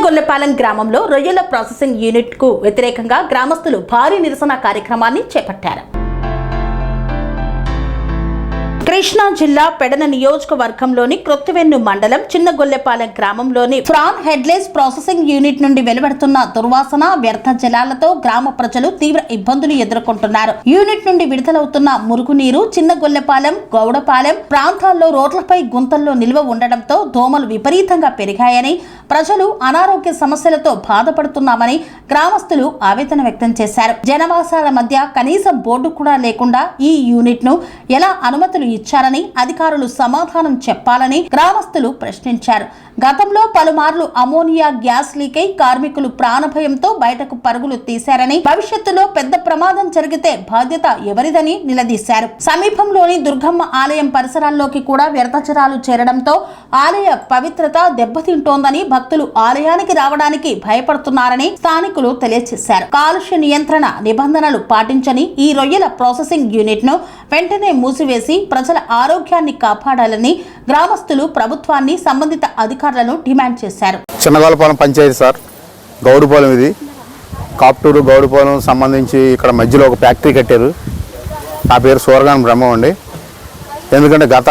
చిన్నగొల్లపాలెం గ్రామంలో రొయ్యల processing unit కు వ్యతిరేకంగా గ్రామస్తులు భారీ నిరసన కార్యక్రమాన్ని చేపట్టారు. కృష్ణా జిల్లా పెడన నియోజకవర్గంలోని క్రొత్తవెన్ను మండలం చిన్నగొల్లపాలెం గ్రామంలోని ఫ్రాన్ హెడ్లెస్ ప్రాసెసింగ్ యూనిట్ నుండి వెలువడుతున్న దుర్వాసన వ్యర్థ జలాలతో గ్రామ ప్రజలు తీవ్ర ఇబ్బందులు ఎదుర్కొంటున్నారు. యూనిట్ నుండి విడుదలవుతున్న మురుగునీరు చిన్నగొల్లపాలెం, గౌడపాలెం ప్రాంతాల్లో రోడ్లపై గుంతల్లో నిల్వ ఉండడంతో దోమలు విపరీతంగా పెరిగాయని, ప్రజలు అనారోగ్య సమస్యలతో బాధపడుతున్నామని గ్రామస్తులు ఆవేదన వ్యక్తం చేశారు. జనవాసాల మధ్య కనీసం బోర్డు కూడా లేకుండా ఈ యూనిట్ ను ఎలా అనుమతులు ఇచ్చారని అధికారులు సమాధానం చెప్పాలని గ్రామస్తులు ప్రశ్నించారు. గతంలో పలుమార్లు అమోనియా గ్యాస్ లీకై కార్మికులు ప్రాణభయంతో బయటకు పరుగులు తీశారని, భవిష్యత్తులో పెద్ద ప్రమాదం జరిగితే బాధ్యత ఎవరిదని నిలదీశారు. సమీపంలోని దుర్గమ్మ ఆలయం పరిసరాల్లోకి కూడా వ్యర్థజలాలు చేరడంతో ఆలయ పవిత్రత దెబ్బతింటోందని, భక్తులు ఆలయానికి రావడానికి భయపడుతున్నారని స్థానికులు తెలియజేశారు. కాలుష్య నియంత్రణ నిబంధనలు పాటించని ఈ రొయ్యల ప్రాసెసింగ్ యూనిట్ ను వెంటనే మూసివేసి ప్రజల ఆరోగ్యాన్ని కాపాడాలని గ్రామస్తులు ప్రభుత్వాన్ని, సంబంధిత అధికారులను డిమాండ్ చేశారు. చిన్నగొల్లపాలెం పంచాయతీ సార్, గౌడుపాలెం ఇది. కాప్టూరు గౌడుపాలెం సంబంధించి ఇక్కడ మధ్యలో ఒక ఫ్యాక్టరీ కట్టారు. నా పేరు సూరగాన్ బ్రహ్మం అండి. ఎందుకంటే గత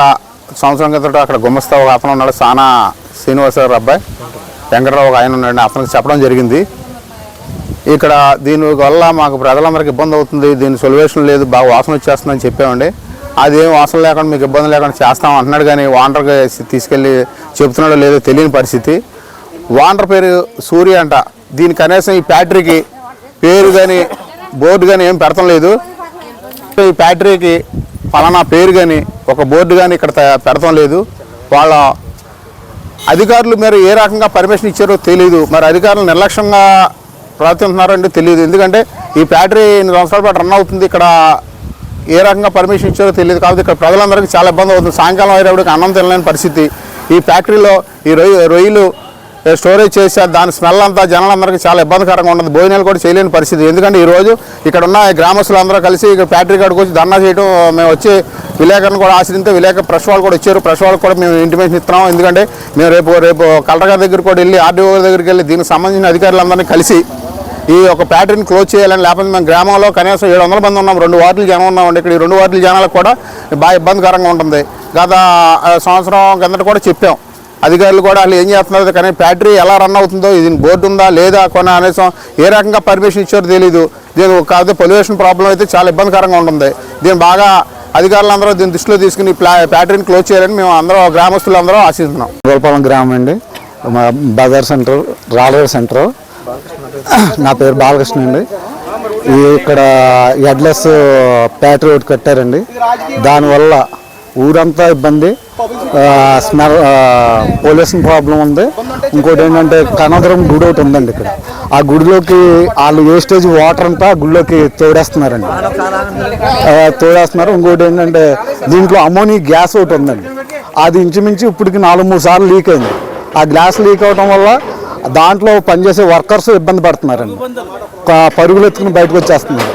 సంవత్సరం క్రితం అక్కడ గుమ్మస్తా ఒక అతను ఉన్నాడు, సానా శ్రీనివాసరావు అబ్బాయి, వెంకటరావు ఒక ఆయన ఉన్నాడు, అతనికి చెప్పడం జరిగింది. ఇక్కడ దీనివల్ల మాకు ప్రజలందరికీ ఇబ్బంది అవుతుంది, దీని సొల్యూషన్ లేదు, బాగా వాసన వచ్చేస్తుందని చెప్పామండి. అదేం వాసన లేకుండా మీకు ఇబ్బంది లేకుండా చేస్తాం అంటున్నాడు, కానీ వాండర్కి తీసుకెళ్ళి చెప్తున్నాడో లేదో తెలియని పరిస్థితి. వాండర్ పేరు సూర్య అంట. దీని కనీసం ఈ ఫ్యాక్టరీకి పేరు కానీ బోర్డు కానీ ఏం పెడతాం లేదు. ఈ ఫ్యాక్టరీకి ఫలానా పేరు కానీ ఒక బోర్డు కానీ ఇక్కడ పెడతాం లేదు. వాళ్ళ అధికారులు మీరు ఏ రకంగా పర్మిషన్ ఇచ్చారో తెలియదు. మరి అధికారులు నిర్లక్ష్యంగా ప్రవర్తిస్తున్నారో అంటే తెలియదు. ఎందుకంటే ఈ ఫ్యాక్టరీ 8 సంవత్సరాల పాటు రన్ అవుతుంది. ఇక్కడ ఏ రకంగా పర్మిషన్ ఇచ్చారో తెలియదు. కాబట్టి ఇక్కడ ప్రజలందరికీ చాలా ఇబ్బంది అవుతుంది. సాయంకాలం అయ్యేటప్పటికి అన్నం తినలేని పరిస్థితి. ఈ ఫ్యాక్టరీలో ఈ రొయ్యలు స్టోరేజ్ చేశారు, దాని స్మెల్ అంతా జనాలందరికీ చాలా ఇబ్బందికరంగా ఉంటుంది. భోజనాలు కూడా చేయలేని పరిస్థితి. ఎందుకంటే ఈరోజు ఇక్కడ ఉన్న గ్రామస్తులందరూ కలిసి ఇక్కడ ఫ్యాక్టరీ కాడికి వచ్చి ధర్నా చేయడం, మేము వచ్చి విలేకరులను కూడా ఆశ్రయిస్తే విలేకరు ప్రెస్ వాళ్ళు కూడా వచ్చారు. ప్రెస్ వాళ్ళకి కూడా మేము ఇంటిమేషన్ ఇస్తున్నాం. ఎందుకంటే మేము రేపు కలెక్టర్ గారి దగ్గర కూడా వెళ్ళి, ఆర్డీఓ దగ్గరికి వెళ్ళి దీనికి సంబంధించిన అధికారులందరినీ కలిసి ఈ ఒక ఫ్యాక్టరీని క్లోజ్ చేయాలని, లేకపోతే మేము గ్రామంలో కనీసం 700 మంది ఉన్నాం, 2 వార్డులు జనం ఉన్నామండి. ఇక్కడ ఈ 2 వార్డుల జనాలకు కూడా బాగా ఇబ్బందికరంగా ఉంటుంది. గత సంవత్సరం కిందట కూడా చెప్పాం. అధికారులు కూడా వాళ్ళు ఏం చేస్తున్నారు, కానీ ఫ్యాక్టరీ ఎలా రన్ అవుతుందో, దీని బోర్డు ఉందా లేదా కొన్ని అనేసం ఏ రకంగా పర్మిషన్ ఇచ్చారో తెలియదు. దీని కాకపోతే పొల్యూషన్ ప్రాబ్లం అయితే చాలా ఇబ్బందికరంగా ఉంటుంది. దీన్ని బాగా అధికారులందరూ దీన్ని దృష్టిలో తీసుకుని ఫ్యాక్టరీని క్లోజ్ చేయాలని మేము అందరూ గ్రామస్తులు అందరూ ఆశిస్తున్నాం. గోల్పాలెం గ్రామం అండి, బజార్ సెంటర్, రాలవేర్ సెంటర్. నా పేరు బాలకృష్ణ అండి. ఇక్కడ హెడ్లెస్ ఫ్యాక్టరీ ఒకటి కట్టారండి. దానివల్ల ఊరంతా ఇబ్బంది, స్మెల్, పొల్యూషన్ ప్రాబ్లం ఉంది. ఇంకోటి ఏంటంటే కనదరం గుడి ఒకటి ఉందండి. ఇక్కడ ఆ గుడిలోకి వాళ్ళు వేస్టేజ్ వాటర్ అంతా గుడిలోకి తోడేస్తున్నారండి, తోడేస్తున్నారు. ఇంకోటి ఏంటంటే దీంట్లో అమోనియా గ్యాస్ ఒకటి ఉందండి. అది ఇంచుమించు ఇప్పటికి 4-3 సార్లు లీక్ అయింది. ఆ గ్యాస్ లీక్ అవడం వల్ల దాంట్లో పనిచేసే వర్కర్స్ ఇబ్బంది పడుతున్నారండి, పరుగులు ఎత్తుకుని బయటకు వచ్చేస్తున్నారు.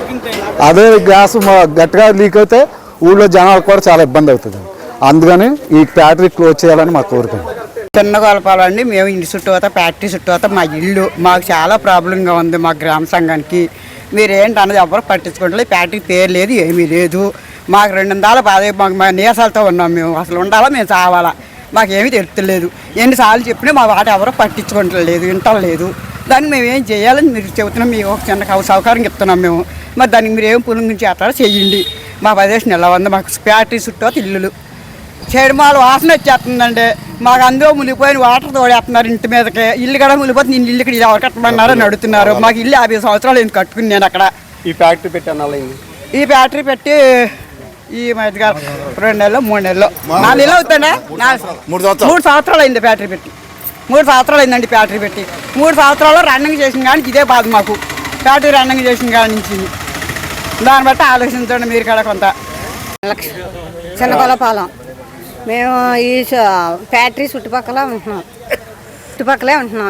అదే గ్యాస్ గట్టిగా లీక్ అయితే ఊళ్ళో జనాలకు కూడా చాలా ఇబ్బంది అవుతుంది. అందుకని ఈ ఫ్యాక్టరీ క్లోజ్ చేయాలని మా కోరిక. చిన్నగొల్లపాలెం అండి. మేము ఇంటి చుట్టూ ఫ్యాక్టరీ చుట్టూ మా ఇల్లు మాకు చాలా ప్రాబ్లంగా ఉంది. మా గ్రామ సంఘానికి మీరు ఏంటన్నది ఎవరు పట్టించుకుంటే ఫ్యాక్టరీ పేరు లేదు, ఏమీ లేదు. మాకు 2 నెలల బాధ, మాకు నీరసాలతో ఉన్నాం. మేము అసలు ఉండాలా, మేము చావాలా, మాకేమీ తెలుస్తలేదు. ఎన్నిసార్లు చెప్పినా మా వాట ఎవరో పట్టించుకోవట్లేదు, వింటలేదు. దానికి మేము ఏం చేయాలని మీరు చెబుతున్నాం. మీకు ఒక చిన్న సౌకర్యం చెప్తున్నాం మేము. మరి దానికి మీరు ఏం పులుగు నుంచి చేస్తారో చెయ్యండి. మా ప్రదేశం ఎలా ఉంది, మాకు ఫ్యాక్టరీ చుట్టూ ఇల్లులు చెడుమాల వాసన వచ్చేస్తుందండి. మాకు అందులో మునిగిపోయిన వాటర్ తోడేస్తున్నారు ఇంటి మీదకి. ఇల్లు కూడా మునిగిపోతుంది. నేను ఇల్లు ఇక్కడ ఎవరు కట్టమన్నారో అని అడుగుతున్నారు. మాకు ఇల్లు 50 సంవత్సరాలు నేను కట్టుకుని నేను అక్కడ ఈ ఫ్యాక్టరీ పెట్టి ఈ ఫ్యాక్టరీ పెట్టి ఈ మధ్యగా 2 నెలలు 3 నెలలు 4 నెలలు అవుతాడా, 3 సంవత్సరాలు అయింది ఫ్యాక్టరీ పెట్టి. 3 సంవత్సరాలు అయిందండి ఫ్యాక్టరీ పెట్టి. 3 సంవత్సరాలు రన్నింగ్ చేసిన కానీ ఇదే బాధ మాకు. ఫ్యాక్టరీ రన్నింగ్ చేసిన కాడి నుంచి దాన్ని బట్టి ఆలోచించండి మీరు కూడా కొంత. చిన్నగొల్లపాలెం మేము ఈ ఫ్యాక్టరీ చుట్టుపక్కలే ఉంటున్నాం.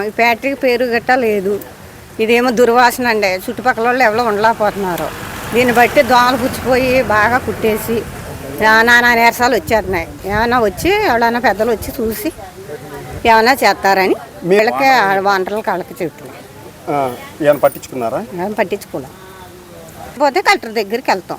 ఈ ఫ్యాక్టరీకి పేరు గట్టా లేదు. ఇదేమో దుర్వాసన అండి. చుట్టుపక్కల వాళ్ళు ఎవరో ఉండలేకపోతున్నారు. దీన్ని బట్టి దోమలు పుచ్చిపోయి బాగా కుట్టేసి నానా నీరసాలు వచ్చేస్తున్నాయి. ఏమైనా వచ్చి ఎవరైనా పెద్దలు వచ్చి చూసి ఏమైనా చేస్తారని వీళ్ళకే వాంటర్లు కాళ్ళకి చెట్లు ఏమైనా పట్టించుకున్నారా? పట్టించుకోవడం పోతే కలెక్టర్ దగ్గరికి వెళ్తాం.